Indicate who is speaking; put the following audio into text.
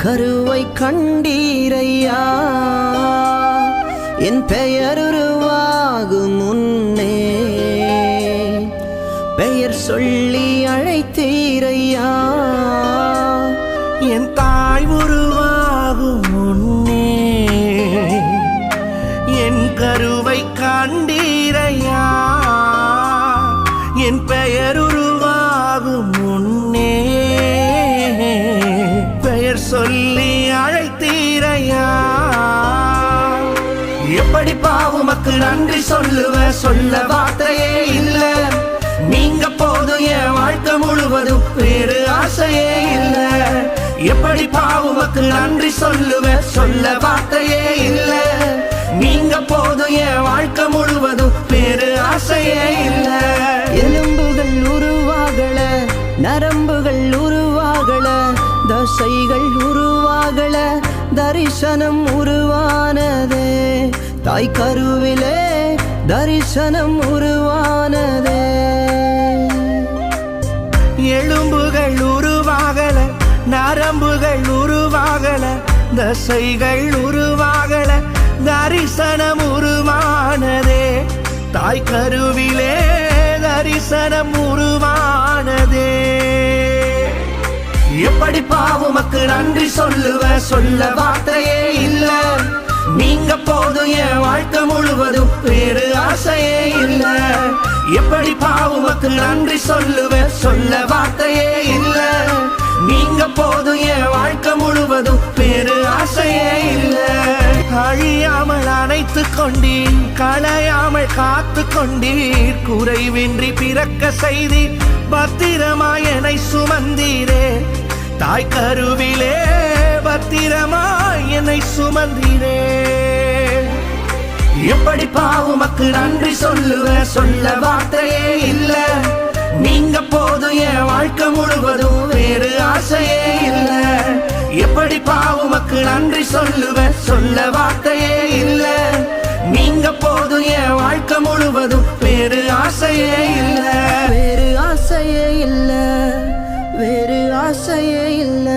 Speaker 1: கருவை கண்டீரையா என் பெயர் உருவாகும் முன்னே பெயர் சொல்லி அழைத்தீரையா
Speaker 2: என் தாய் உருவாகும் முன்னே என் கருவை கண்டீரையா என் பெயர் உருவாகும் முன்னே பெயர் சொல்லி அழைத்தீரையா எப்படி பாவுமக்கு நன்றி சொல்லுவ சொல்ல வார்த்தையே இல்ல நீங்க போதும் என் வாழ்க்கை முழுவதும் வேறு ஆசையே இல்ல எப்படி பாவுமக்கு நன்றி சொல்லுவ சொல்ல வார்த்தையே இல்ல நீங்க போதும் என் வாழ்க்கை முழுவதும் வேறு ஆசையே இல்ல
Speaker 1: எலும்புகள் உருவாகல நரம்புகள் உருவாகல தசைகள் உருவாகல தரிசனம் உருவானதே தாய் கருவிலே தரிசனம் உருவானதே
Speaker 2: எலும்புகள் உருவாகல நரம்புகள் உருவாகல தசைகள் உருவாகல தரிசனம் உருவானதே தாய் கருவிலே தரிசனம் உருவானதே எப்படி பாவுமக்கு நன்றி சொல்லுவ சொல்ல வார்த்தையே இல்ல நீங்க போதும் என் வாழ்க்கை முழுவதும் வேறு ஆசையே இல்ல எப்படி பாவுமக்கு நன்றி சொல்லுவ சொல்ல வார்த்தையே இல்ல நீங்க போதும் என் வாழ்க்கை முழுவதும் வேறு ஆசையே இல்ல அழியாமல் அணைத்து கொண்டீர் களையாமல் காத்து கொண்டீர் குறைவின்றி பிறக்க செய்தீர் பத்திரமாய் என்னை சுமந்தீரே தாய் கருவிலே பத்திரமாய் என்னை சுமந்தீரே எப்படி பாவுமக்கு நன்றி சொல்லுவ சொல்ல வார்த்தையே இல்ல நீங்க போதும் என் வாழ்க்கை முழுவதும் வேறு ஆசையே இல்ல எப்படி பாவுமக்கு நன்றி சொல்லுவ சொல்ல வார்த்தையே இல்ல நீங்க போதும் என் வாழ்க்கை முழுவதும் வேறு ஆசையே இல்ல
Speaker 1: வேறு ஆசையே இல்ல வேறு ஆசையே இல்ல